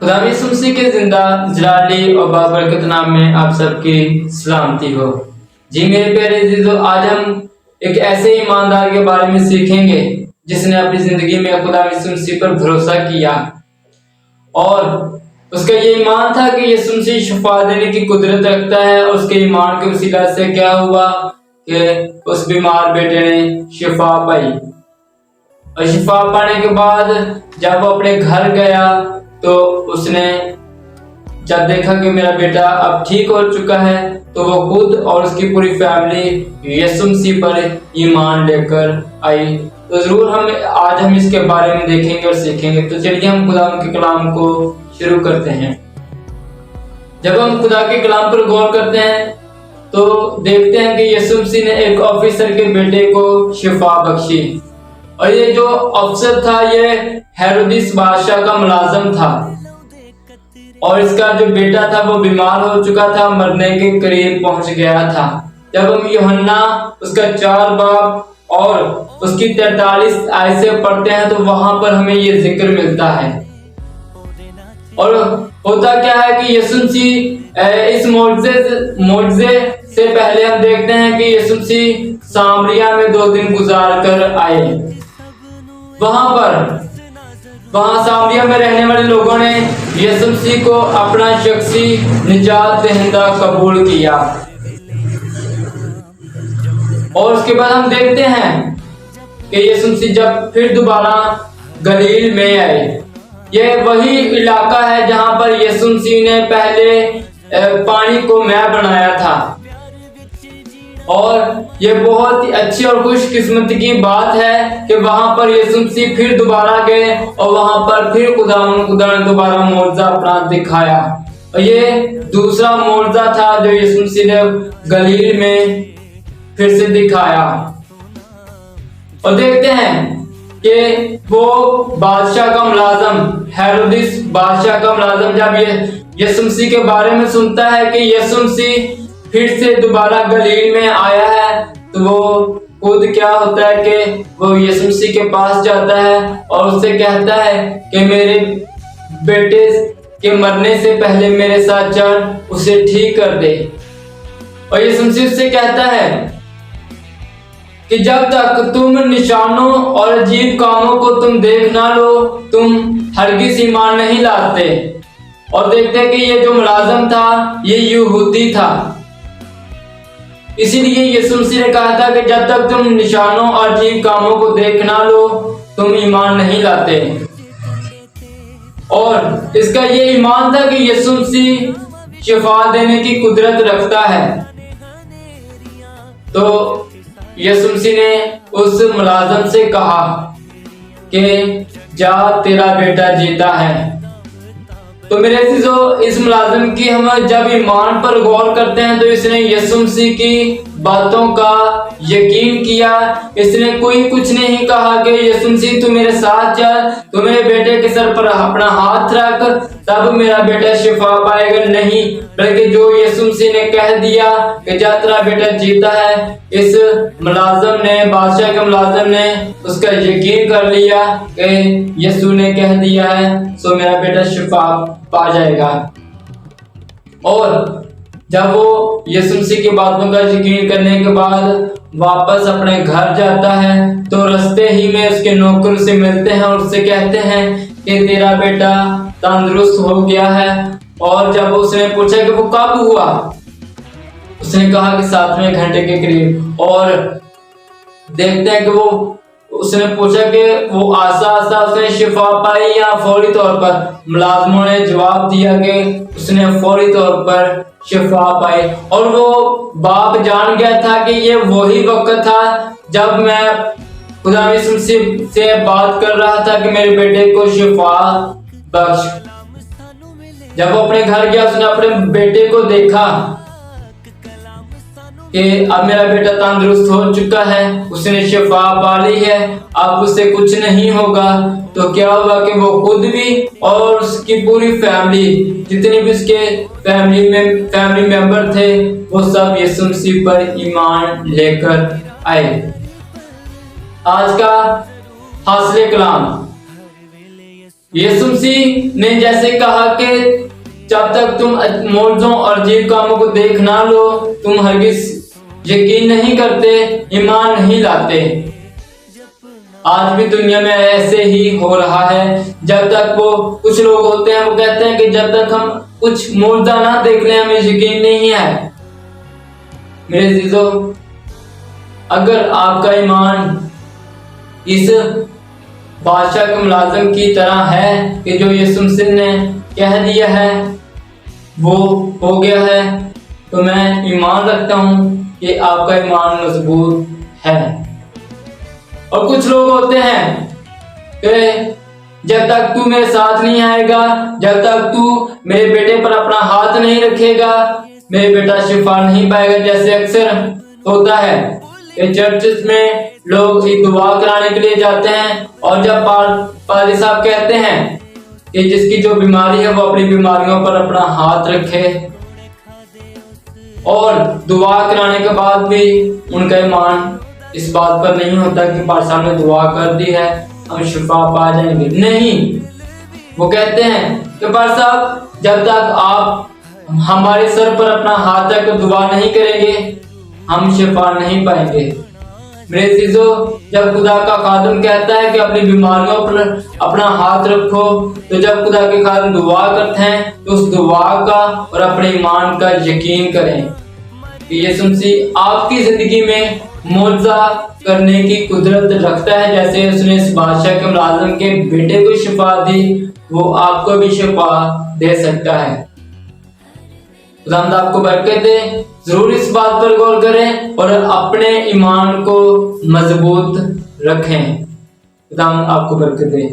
खुदा यीशु मसीह के जिंदा जलाली और बाबरकत नाम में आप सबकी सलामती हो। जी मेरे प्यारे अजीजों, आज हम एक ऐसे ईमानदार के बारे में सीखेंगे जिसने अपनी जिंदगी में खुदा यीशु मसीह पर भरोसा किया और उसका ये ईमान था कि यीशु मसीह शिफा देने की कुदरत रखता है। और उसके ईमान के वसीला से क्या हुआ कि उस बीमार बेटे ने शिफा पाई और शिफा पाने के बाद जब वो अपने घर गया तो उसने जब देखा कि मेरा बेटा अब ठीक हो चुका है तो वो खुद और उसकी पूरी फैमिली यीशु मसीह पर ईमान लेकर आई। तो जरूर आज हम इसके बारे में देखेंगे और सीखेंगे। तो चलिए हम खुदा के कलाम को शुरू करते हैं। जब हम खुदा के कलाम पर गौर करते हैं तो देखते हैं कि यीशु मसीह ने एक ऑफिसर के बेटे को शिफा बख्शी और ये जो अफसर था ये हेरोदिस बादशाह का मुलाजिम था और इसका जो बेटा था वो बीमार हो चुका था, मरने के करीब पहुंच गया था। जब हम यूहन्ना उसका 4 बाब और उसकी 43 आयत से पढ़ते हैं तो वहां पर हमें ये जिक्र मिलता है। और होता क्या है कि यीशु मसीह इस मोजज़े से पहले हम देखते हैं कि यीशु मसीह सामरिया में 2 दिन गुजार कर आए। वहां सामरिया में रहने वाले लोगों ने यीशु मसीह को अपना शख्सी निजात दहिंदा कबूल किया। और उसके बाद हम देखते हैं कि यीशु मसीह जब फिर दोबारा गलील में आए, यह वही इलाका है जहां पर यीशु मसीह ने पहले पानी को मैं बनाया था। और ये बहुत ही अच्छी और खुशकिस्मती की बात है कि वहां पर यीशु मसीह फिर दोबारा गए और वहां पर फिर खुदा ने दोबारा मौजज़ा अपना दिखाया। और ये दूसरा मौजज़ा था जो यीशु मसीह ने गलील में फिर से दिखाया। और देखते हैं कि वो बादशाह का मुलाजिम हेरोदिस बादशाह का मुलाजिम जब ये यीशु मसीह के बारे में सुनता है कि यीशु मसीह फिर से दोबारा गलील में आया है तो वो खुद क्या होता है कि वो यीशु मसीह के पास जाता है और उससे कहता है कि मेरे बेटे के मरने से पहले मेरे साथ चल, उसे ठीक कर दे। और यीशु मसीह उससे कहता है कि जब तक तुम निशानों और अजीब कामों को तुम देख ना लो तुम हरगिज़ ईमान नहीं लाते। और देखते हैं कि ये जो मुलाजिम था ये यहूदी था, इसीलिए यीशु मसीह ने कहा था कि जब तक तुम निशानों और अजीब कामों को देख ना लो तुम ईमान नहीं लाते। और इसका ये ईमान था कि यीशु मसीह शिफा देने की कुदरत रखता है। तो यीशु मसीह ने उस मुलाजिम से कहा कि जा तेरा बेटा जीता है। तो मेरे अज़ीज़ों, इस मुलाजिम की हम जब ईमान पर गौर करते हैं तो इसने यीशु मसीह की बातों का यकीन किया। इसने कोई कुछ नहीं कहा कि यीशु मसीह तू मेरे साथ चल, तू मेरे बेटे के सर पर अपना हाथ रख तब मेरा बेटा शिफा पाएगा, नहीं, बल्कि जो यीशु मसीह ने कह दिया कि जा तेरा बेटा जीता है, इस मुलाजिम ने बादशाह के मुलाजिम ने उसका यकीन कर लिया कि यीशु ने कह दिया है सो मेरा बेटा शिफा पा जाएगा। और जब वो यीशु मसीह की बातों का यकीन करने के बाद वापस अपने घर जाता है तो रास्ते ही में उसके नौकर से मिलते हैं और उससे कहते हैं कि तेरा बेटा तंदुरुस्त हो गया है। और जब उसने पूछा कि वो कब हुआ, उसने कहा कि 7वें घंटे के करीब। और देखते हैं कि उसने पूछा कि वो आस्ता आस्ता उसने शिफा पाई या फौरी तौर पर। मुलाजिमों ने जवाब दिया कि उसने फौरी तौर पर शिफा पाई। और वो बाप जान गया था कि ये वही वक्त था जब मैं खुदा यीशु मसीह से बात कर रहा था कि मेरे बेटे को शिफा बख्श। जब वो अपने घर गया उसने अपने बेटे को देखा कि अब मेरा बेटा तंदुरुस्त हो चुका है, उसने शिफा पा ली है, अब उससे कुछ नहीं होगा। तो क्या हुआ कि वो खुद भी और उसकी पूरी फैमिली, जितने भी उसके फैमिली मेंबर थे, वो सब यीशु मसीह पर ईमान लेकर आए। आज का हासिल कलाम यीशु मसीह ने जैसे कहा कि जब तक तुम मौजों और अजीब कामों को देख ना लो, तुम हरगिज यकीन नहीं करते, ईमान नहीं लाते। आज भी दुनिया में ऐसे ही हो रहा है। जब तक वो कुछ लोग होते हैं, वो कहते हैं कि जब तक हम कुछ मौजूदा ना देख लें, हमें यकीन नहीं है। मेरे अजीजों, अगर आपका ईमान इस बादशाह के मुलाजिम की तरह है कि जो यीशु मसीह ने कह दिया है वो हो गया है, तो मैं ईमान रखता हूँ कि आपका ईमान मजबूत है। और कुछ लोग होते हैं कि जब तक तू मेरे साथ नहीं आएगा, जब तक तू मेरे बेटे पर अपना हाथ नहीं रखेगा, मेरे बेटा शिफा नहीं पाएगा। जैसे अक्सर होता है कि चर्चेस में लोग दुआ कराने के लिए जाते हैं, और जब पादरी साहब कहते हैं कि जिसकी जो बीमारी है वो अपनी बीमारियों पर अपना हाथ रखे, और दुआ कराने के बाद भी उनका ईमान इस बात पर नहीं होता कि पादरी साहब ने दुआ कर दी है, हम शिफा पा जाएंगे। नहीं, वो कहते हैं कि पादरी साहब जब तक आप हमारे सर पर अपना हाथ रखकर दुआ नहीं करेंगे, हम शिफा नहीं पाएंगे। मेरे अजीजों, जब खुदा का खादिम कहता है कि अपनी बीमारियों पर अपना हाथ रखो, तो जब खुदा के खादिम दुआ करते हैं तो उस दुआ का और अपने ईमान का यकीन करें कि यीशु मसीह आपकी जिंदगी में मौजज़ा करने की कुदरत रखता है। जैसे उसने इस बादशाह के मुलाजिम के बेटे को शिफा दी, वो आपको भी शिफा दे सकता है। खुदावंद आपको बरकत दे। जरूर इस बात पर गौर करें और अपने ईमान को मजबूत रखें। खुदावंद आपको बरकत दे।